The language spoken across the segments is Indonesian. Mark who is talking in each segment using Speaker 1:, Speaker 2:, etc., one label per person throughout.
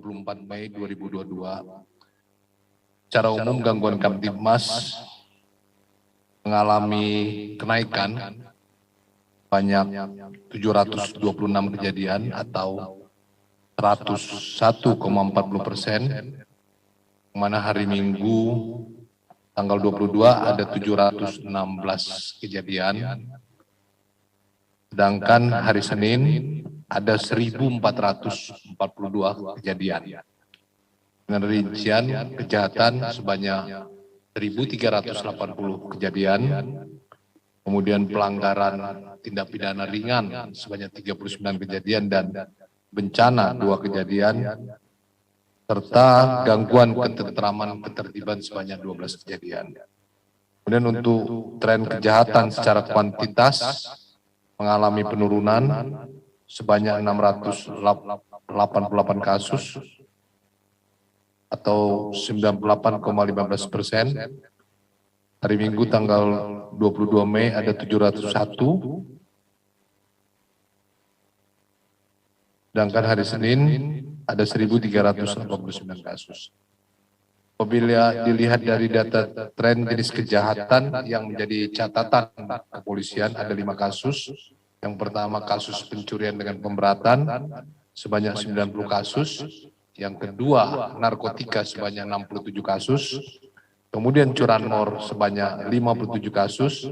Speaker 1: 24 Mei 2022. Secara umum gangguan Kamtibmas mengalami kenaikan banyak 726 kejadian atau 101,40%, mana hari Minggu tanggal 22 ada 716 kejadian, sedangkan hari Senin ada 1.442 kejadian. Dengan rincian kejahatan sebanyak 1.380 kejadian, kemudian pelanggaran tindak pidana ringan sebanyak 39 kejadian dan bencana 2 kejadian, serta gangguan ketentraman ketertiban sebanyak 12 kejadian. Kemudian untuk tren kejahatan secara kuantitas mengalami penurunan sebanyak 688 kasus atau 98,15%. Hari Minggu tanggal 22 Mei ada 701, sedangkan hari Senin ada 1.389 kasus. Apabila dilihat dari data tren jenis kejahatan yang menjadi catatan kepolisian ada 5 kasus. Yang pertama kasus pencurian dengan pemberatan sebanyak 90 kasus. Yang kedua narkotika sebanyak 67 kasus. Kemudian curanmor sebanyak 57 kasus.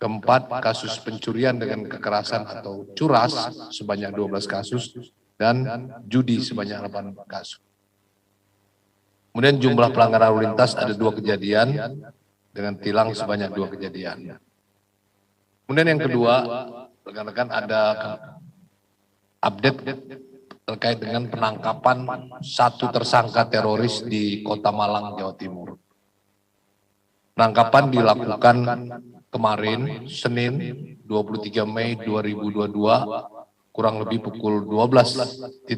Speaker 1: Keempat kasus pencurian dengan kekerasan atau curas sebanyak 12 kasus. Dan judi sebanyak 8 kasus. Kemudian jumlah pelanggaran lalu lintas ada 2 kejadian dengan tilang sebanyak 2 kejadian. Kemudian yang kedua, rekan-rekan ada update terkait dengan penangkapan 1 tersangka teroris di Kota Malang, Jawa Timur. Penangkapan dilakukan kemarin, Senin 23 Mei 2022, kurang lebih pukul 12.00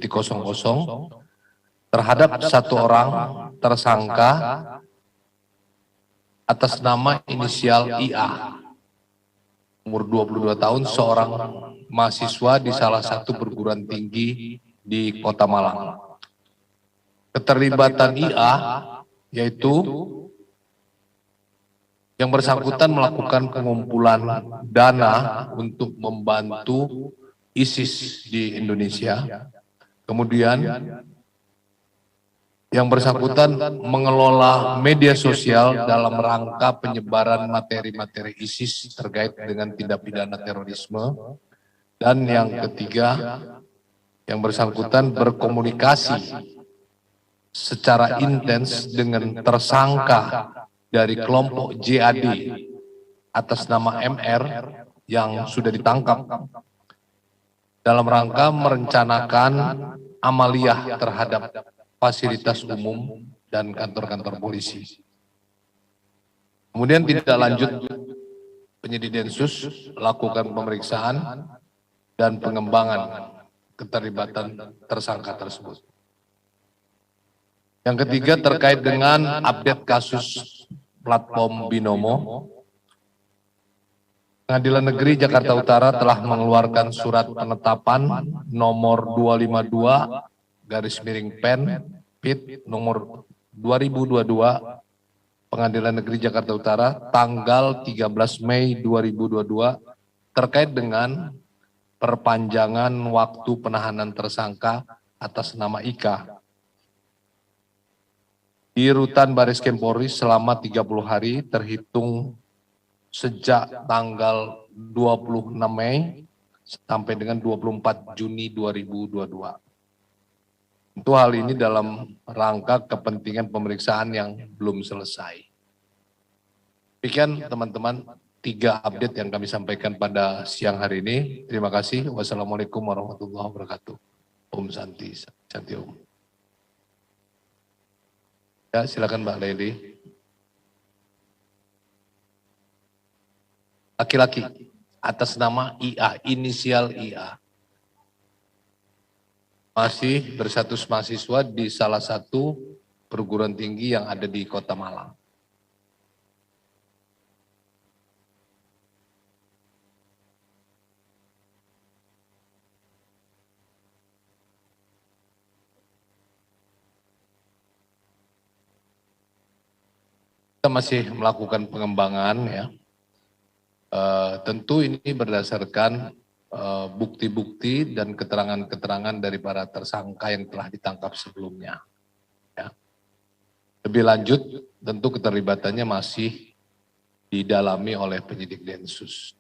Speaker 1: terhadap 1 orang tersangka atas nama inisial IA, umur 22 tahun, seorang mahasiswa di salah satu perguruan tinggi di Kota Malang. Keterlibatan IA yaitu yang bersangkutan melakukan pengumpulan dana untuk membantu ISIS di Indonesia. Kemudian yang bersangkutan mengelola media sosial dalam rangka penyebaran materi-materi ISIS terkait dengan tindak pidana terorisme. Dan yang ketiga, yang bersangkutan berkomunikasi secara intens dengan tersangka dari kelompok JAD atas nama MR yang sudah ditangkap dalam rangka merencanakan amaliyah terhadap fasilitas umum dan kantor-kantor polisi. Kemudian tidak lanjut, penyidik Densus lakukan pemeriksaan dan pengembangan keterlibatan tersangka tersebut. Yang ketiga terkait dengan update kasus platform Binomo, Pengadilan Negeri Jakarta Utara telah mengeluarkan surat penetapan nomor 252/PEN/PIT nomor 2022 Pengadilan Negeri Jakarta Utara tanggal 13 Mei 2022 terkait dengan perpanjangan waktu penahanan tersangka atas nama Ika di Rutan Baris Krim Polri selama 30 hari terhitung sejak tanggal 26 Mei sampai dengan 24 Juni 2022. Untuk hal ini dalam rangka kepentingan pemeriksaan yang belum selesai. Demikian teman-teman, 3 update yang kami sampaikan pada siang hari ini. Terima kasih. Wassalamualaikum warahmatullahi wabarakatuh. Om Santi, Santi Om. Ya, silakan Mbak Leli. Laki-laki atas nama IA, inisial IA. Masih berstatus mahasiswa di salah satu perguruan tinggi yang ada di Kota Malang. Kita masih melakukan pengembangan ya. Tentu ini berdasarkan bukti-bukti dan keterangan-keterangan dari para tersangka yang telah ditangkap sebelumnya. Ya. Lebih lanjut, tentu keterlibatannya masih didalami oleh penyidik Densus.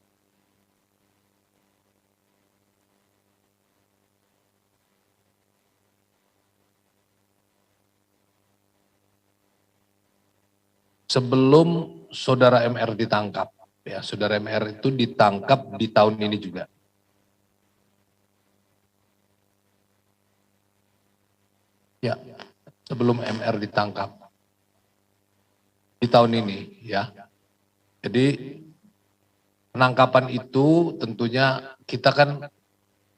Speaker 1: Sebelum saudara MR ditangkap, ya saudara MR itu ditangkap di tahun ini juga. Ya, sebelum MR ditangkap di tahun ini, ya. Jadi penangkapan itu tentunya kita kan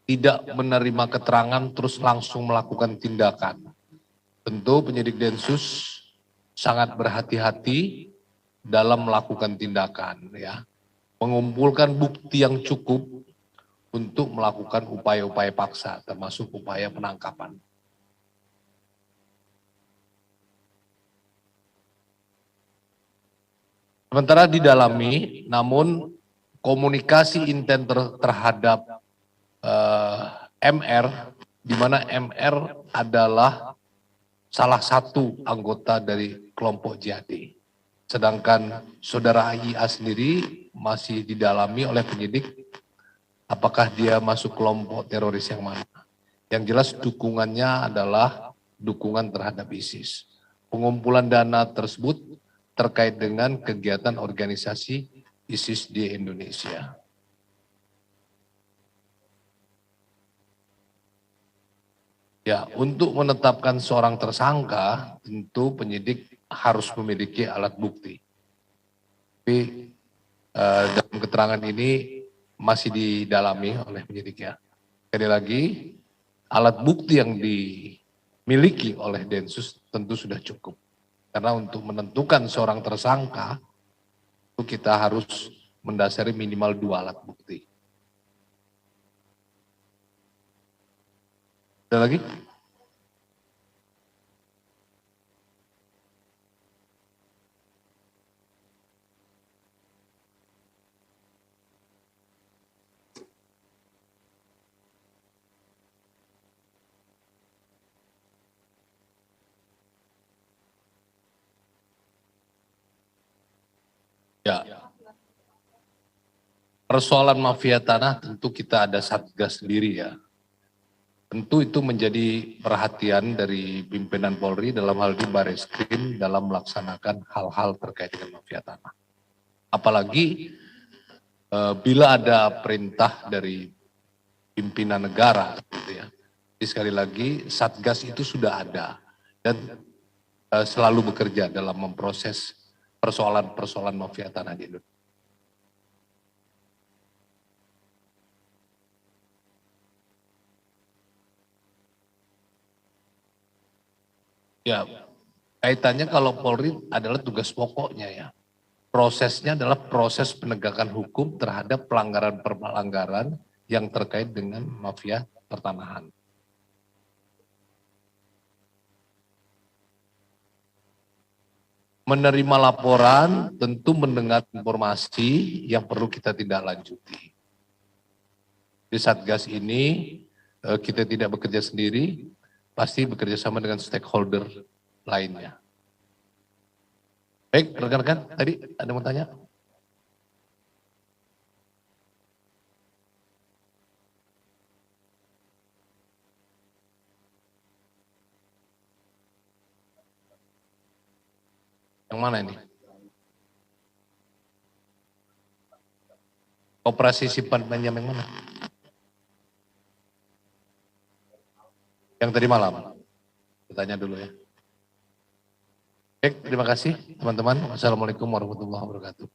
Speaker 1: tidak menerima keterangan terus langsung melakukan tindakan. Tentu penyidik Densus sangat berhati-hati dalam melakukan tindakan, ya, mengumpulkan bukti yang cukup untuk melakukan upaya-upaya paksa, termasuk upaya penangkapan. Sementara didalami, namun komunikasi intent terhadap MR, di mana MR adalah salah satu anggota dari kelompok JAD. Sedangkan saudara IA sendiri masih didalami oleh penyidik apakah dia masuk kelompok teroris yang mana. Yang jelas dukungannya adalah dukungan terhadap ISIS. Pengumpulan dana tersebut terkait dengan kegiatan organisasi ISIS di Indonesia. Ya, untuk menetapkan seorang tersangka, tentu penyidik harus memiliki alat bukti. Tapi dalam keterangan ini masih didalami oleh penyidik ya. Sekali lagi, alat bukti yang dimiliki oleh Densus tentu sudah cukup. Karena untuk menentukan seorang tersangka, itu kita harus mendasari minimal 2 alat bukti. Ada lagi? Ya. Persoalan mafia tanah tentu kita ada satgas sendiri ya. Tentu itu menjadi perhatian dari pimpinan Polri dalam hal ini Barreskrim dalam melaksanakan hal-hal terkait dengan mafia tanah. Apalagi bila ada perintah dari pimpinan negara, gitu ya. Jadi sekali lagi Satgas itu sudah ada dan selalu bekerja dalam memproses persoalan-persoalan mafia tanah di Indonesia. Ya, kaitannya kalau Polri adalah tugas pokoknya ya. Prosesnya adalah proses penegakan hukum terhadap pelanggaran-pelanggaran yang terkait dengan mafia pertanahan. Menerima laporan, tentu mendengar informasi yang perlu kita tindak lanjuti. Di Satgas ini kita tidak bekerja sendiri, pasti bekerja sama dengan stakeholder lainnya. Baik, rekan-rekan, tadi ada yang mau tanya? Yang mana ini? Operasi simpan pinjam yang mana? Yang tadi malam. Bertanya dulu ya. Baik, terima kasih teman-teman. Wassalamualaikum warahmatullahi wabarakatuh.